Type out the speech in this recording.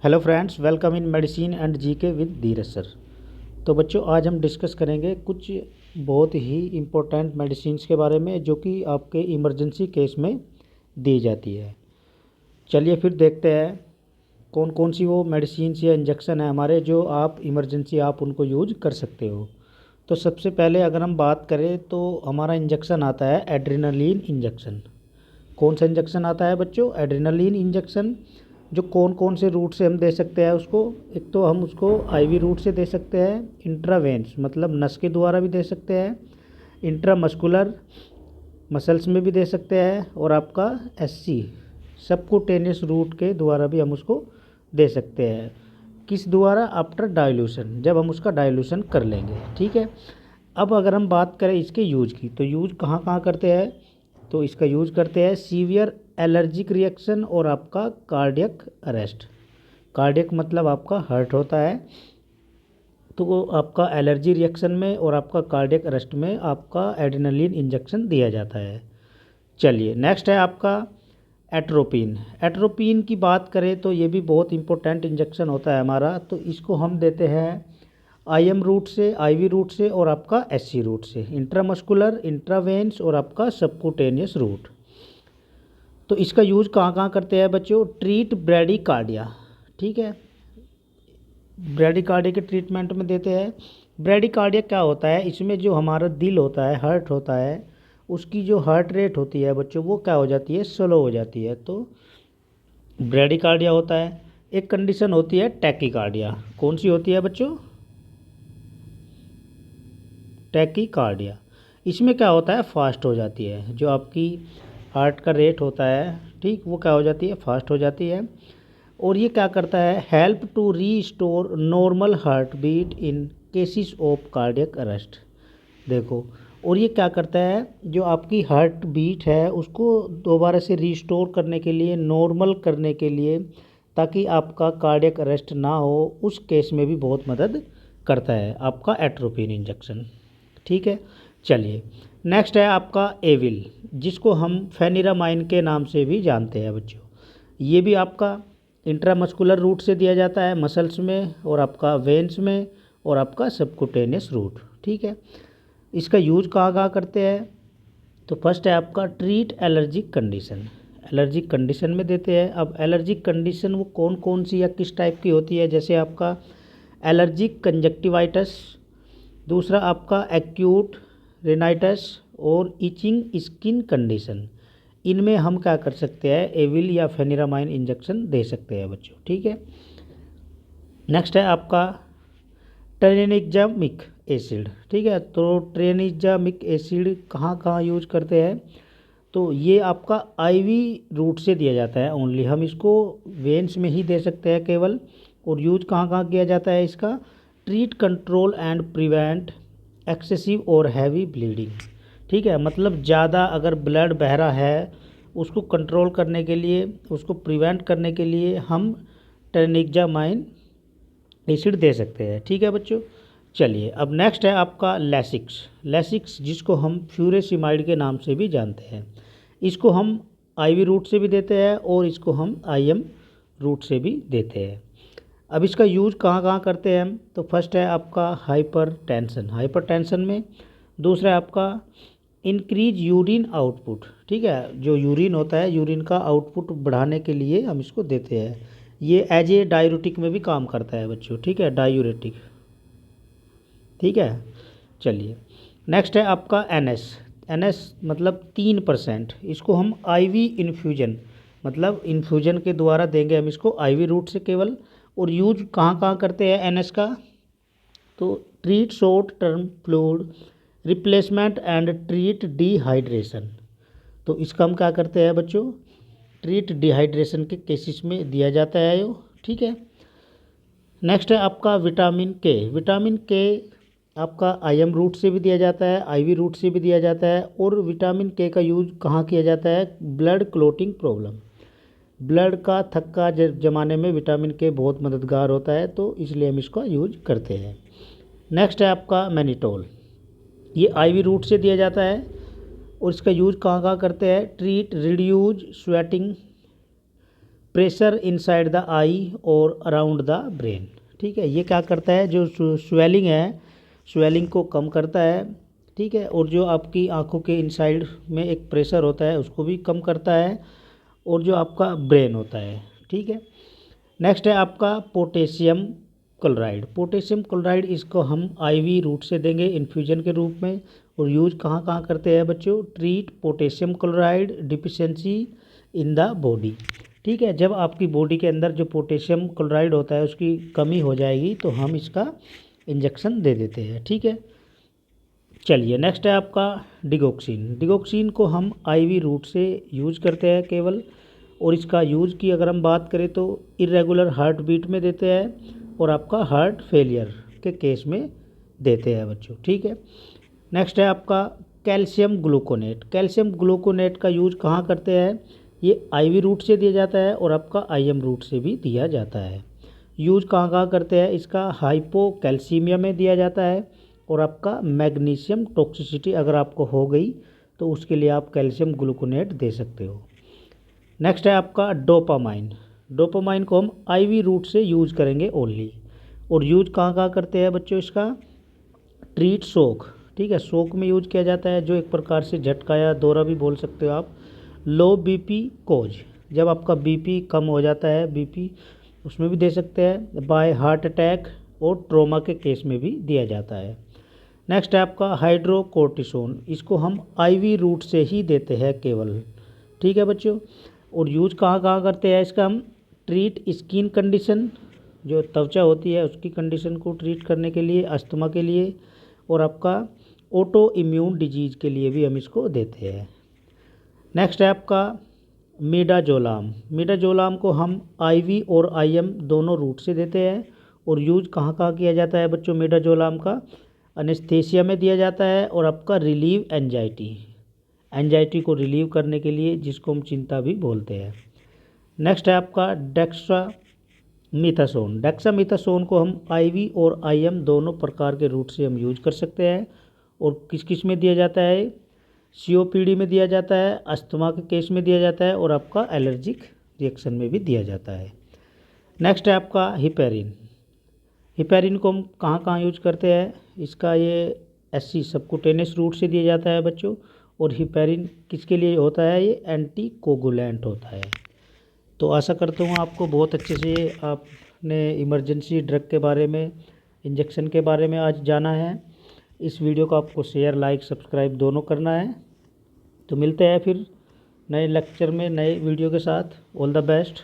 Hello friends, welcome in medicine and GK with Dheeraj sir. तो बच्चों, आज हम डिस्कस करेंगे कुछ बहुत ही इम्पोर्टेंट मेडिसिन्स के बारे में जो कि आपके इमरजेंसी केस में दी जाती है। चलिए फिर देखते हैं कौन कौन सी वो मेडिसिन्स या इंजेक्शन है हमारे जो आप इमरजेंसी आप उनको यूज कर सकते हो। तो सबसे पहले अगर हम बात करें तो हमारा इंजेक्शन आता है एड्रेनलिन इंजेक्शन। कौन सा इंजेक्शन आता है बच्चों? Adrenaline injection. जो कौन कौन से रूट से हम दे सकते हैं उसको? एक तो हम उसको आईवी रूट से दे सकते हैं, इंट्रावेंस मतलब नस के द्वारा भी दे सकते हैं, इंट्रामस्कुलर मसल्स में भी दे सकते हैं, और आपका एससी सबक्यूटेनियस रूट के द्वारा भी हम उसको दे सकते हैं। किस द्वारा? आफ्टर डाइल्यूशन, जब हम उसका डाइल्यूशन कर लेंगे। ठीक है। अब अगर हम बात करें इसके यूज की, तो यूज कहाँ कहाँ करते हैं? तो इसका यूज करते हैं सीवियर एलर्जिक रिएक्शन और आपका कार्डियक अरेस्ट। कार्डियक मतलब आपका हार्ट होता है, तो वो आपका एलर्जी रिएक्शन में और आपका कार्डियक अरेस्ट में आपका एड्रेनलिन इंजेक्शन दिया जाता है। चलिए नेक्स्ट है आपका एट्रोपिन। एट्रोपिन की बात करें तो ये भी बहुत इंपॉर्टेंट इंजेक्शन होता है हमारा। तो इसको हम देते हैं आईएम रूट से, आईवी रूट से और आपका एससी रूट से, इंट्रामस्कुलर, इंट्रावेन्स और आपका सबक्यूटेनियस रूट। तो इसका यूज कहाँ कहाँ करते हैं बच्चों? Treat bradycardia. ठीक है, ब्रेडिकार्डिया के ट्रीटमेंट में देते हैं। ब्रेडिकार्डिया क्या होता है? इसमें जो हमारा दिल होता है, हार्ट होता है, उसकी जो हार्ट रेट होती है बच्चों वो क्या हो जाती है? स्लो हो जाती है, तो ब्रेडिकार्डिया होता है। एक कंडीशन होती है टैकीकार्डिया। कौन सी होती है बच्चों? टैकीकार्डिया। इसमें क्या होता है? फास्ट हो जाती है, जो आपकी हार्ट का रेट होता है, ठीक, वो क्या हो जाती है? फास्ट हो जाती है। और ये क्या करता है? Help to restore normal heartbeat in cases of cardiac arrest. देखो, और ये क्या करता है? जो आपकी हार्ट बीट है उसको दोबारा से रीस्टोर करने के लिए, नॉर्मल करने के लिए, ताकि आपका कार्डियक अरेस्ट ना हो, उस केस में भी बहुत मदद करता है आपका एट्रोपिन इंजेक्शन। ठीक है। चलिए नेक्स्ट है आपका एविल, जिसको हम फेनिरामाइन के नाम से भी जानते हैं बच्चों। ये भी आपका इंट्रामस्कुलर रूट से दिया जाता है, मसल्स में और आपका वेन्स में और आपका सबक्यूटेनियस रूट। ठीक है। इसका यूज कहाँ कहाँ करते हैं? तो फर्स्ट है आपका treat allergic condition. Allergic condition में देते हैं। अब एलर्जिक कंडीशन वो कौन कौन सी या किस टाइप की होती है? जैसे आपका एलर्जिक कंजक्टिवाइटिस, दूसरा आपका एक्यूट रेनाइटिस और इचिंग स्किन कंडीशन। इनमें हम क्या कर सकते हैं? एविल या फेनिरामाइन इंजेक्शन दे सकते हैं बच्चों। ठीक है। नेक्स्ट है आपका ट्रेनिजामिक एसिड। ठीक है, तो ट्रेनिजामिक एसिड कहाँ कहाँ यूज करते हैं? तो ये आपका आईवी रूट से दिया जाता है ओनली। हम इसको वेन्स में ही दे सकते हैं केवल। और यूज कहाँ कहाँ किया जाता है इसका? Treat, control and prevent excessive और हैवी ब्लीडिंग। ठीक है, मतलब ज़्यादा अगर ब्लड बह रहा है उसको कंट्रोल करने के लिए, उसको प्रिवेंट करने के लिए हम ट्रेनिजामाइन एसिड दे सकते हैं। ठीक है बच्चों। चलिए अब नेक्स्ट है आपका लेसिक्स। लेसिक्स जिसको हम फ्यूरेसिमाइड के नाम से भी जानते हैं। इसको हम आईवी रूट से भी देते हैं और इसको हम आईएम रूट से भी देते हैं। अब इसका यूज कहाँ कहाँ करते हैं हम? तो फर्स्ट है आपका हाइपरटेंशन, हाइपरटेंशन में। दूसरा है आपका इंक्रीज यूरिन आउटपुट। ठीक है, जो यूरिन होता है, यूरिन का आउटपुट बढ़ाने के लिए हम इसको देते हैं। ये एज ए डायूरेटिक में भी काम करता है बच्चों। ठीक है, डायूरेटिक। ठीक है। चलिए नेक्स्ट है आपका एनएस। एनएस मतलब 3%। इसको हम आईवी इन्फ्यूजन मतलब इन्फ्यूजन के द्वारा देंगे हम इसको आईवी रूट से केवल। और यूज कहाँ कहाँ करते हैं एनएस का? तो treat short term fluid replacement and treat dehydration. तो इसका हम क्या करते हैं बच्चों? ट्रीट डिहाइड्रेशन के केसेस में दिया जाता है यो। ठीक है। नेक्स्ट है आपका विटामिन के। विटामिन के आपका आईएम रूट से भी दिया जाता है, आईवी रूट से भी दिया जाता है। और विटामिन के का यूज कहाँ किया जाता है? ब्लड क्लोटिंग प्रॉब्लम, ब्लड का थक्का जमाने में विटामिन के बहुत मददगार होता है, तो इसलिए हम इसका यूज करते हैं। नेक्स्ट है आपका मैनिटोल। ये आईवी रूट से दिया जाता है और इसका यूज कहाँ कहाँ करते हैं? Treat reduce sweating pressure inside the eye और अराउंड द ब्रेन। ठीक है, ये क्या करता है, जो स्वेलिंग है, स्वेलिंग को कम करता है। ठीक है, और जो आपकी आंखों के इनसाइड में एक प्रेशर होता है उसको भी कम करता है, और जो आपका ब्रेन होता है। ठीक है, नेक्स्ट है आपका पोटेशियम क्लोराइड। पोटेशियम क्लोराइड इसको हम आईवी रूट से देंगे इन्फ्यूजन के रूप में। और यूज कहाँ कहाँ करते हैं बच्चों, treat potassium chloride deficiency in the body. ठीक है, जब आपकी बॉडी के अंदर जो पोटेशियम क्लोराइड होता है उसकी कमी हो जाएगी तो हम इसका इंजेक्शन दे देते हैं। ठीक है, चलिए नेक्स्ट है आपका डिगोक्सिन। डिगोक्सिन को हम आईवी रूट से यूज करते हैं केवल, और इसका यूज़ की अगर हम बात करें तो इरेगुलर हार्ट बीट में देते हैं और आपका हार्ट फेलियर के केस में देते हैं बच्चों। ठीक है, नेक्स्ट है आपका कैल्शियम ग्लूकोनेट। कैल्शियम ग्लूकोनेट का यूज कहाँ करते हैं, ये आईवी रूट से दिया जाता है और आपका आईएम रूट से भी दिया जाता है। यूज कहाँ कहाँ करते हैं इसका, हाइपोकैल्सीमिया में दिया जाता है, और आपका मैग्नीशियम टॉक्सिसिटी अगर आपको हो गई तो उसके लिए आप कैल्शियम ग्लूकोनेट दे सकते हो। नेक्स्ट है आपका डोपामाइन। डोपामाइन को हम आईवी रूट से यूज करेंगे ओनली, और यूज कहाँ कहाँ करते हैं बच्चों इसका, ट्रीट शोक। ठीक है, शोक में यूज किया जाता है, जो एक प्रकार से झटका या दौरा भी बोल सकते हो आप। लो बीपी कोज, जब आपका बीपी कम हो जाता है, बीपी उसमें भी दे सकते हैं। बाय हार्ट अटैक और ट्रोमा के केस में भी दिया जाता है। नेक्स्ट है आपका हाइड्रोकोर्टिसोन, इसको हम आईवी रूट से ही देते हैं केवल। ठीक है बच्चों, और यूज कहाँ कहाँ करते हैं इसका, हम ट्रीट स्किन कंडीशन, जो त्वचा होती है उसकी कंडीशन को ट्रीट करने के लिए, अस्थमा के लिए, और आपका ऑटो इम्यून डिजीज़ के लिए भी हम इसको देते हैं। नेक्स्ट है आपका मिडाजोलाम। मिडाजोलाम को हम आईवी और आईएम दोनों रूट से देते हैं, और यूज कहाँ कहाँ किया जाता है बच्चों मिडाजोलाम का, एनेस्थेसिया में दिया जाता है, और आपका रिलीव एंजाइटी, एंजाइटी को रिलीव करने के लिए, जिसको हम चिंता भी बोलते हैं। नेक्स्ट है आपका डेक्सामीथासोन। डेक्सामीथासोन को हम आईवी और आईएम दोनों प्रकार के रूट से हम यूज कर सकते हैं, और किस किस में दिया जाता है, सीओपीडी में दिया जाता है, अस्थमा के केस में दिया जाता है, और आपका एलर्जिक रिएक्शन में भी दिया जाता है। नेक्स्ट है आपका हिपेरिन। हिपेरिन को हम कहाँ कहाँ यूज करते हैं, इसका ये एससी सबक्यूटेनियस रूट से दिया जाता है बच्चों, और हिपेरिन किसके लिए होता है, ये एंटी कोगुलेंट होता है। तो आशा करता हूँ आपको बहुत अच्छे से आपने इमरजेंसी ड्रग के बारे में, इंजेक्शन के बारे में आज जाना है। इस वीडियो को आपको शेयर, लाइक, सब्सक्राइब दोनों करना है। तो मिलते हैं फिर नए लेक्चर में नए वीडियो के साथ। All the best.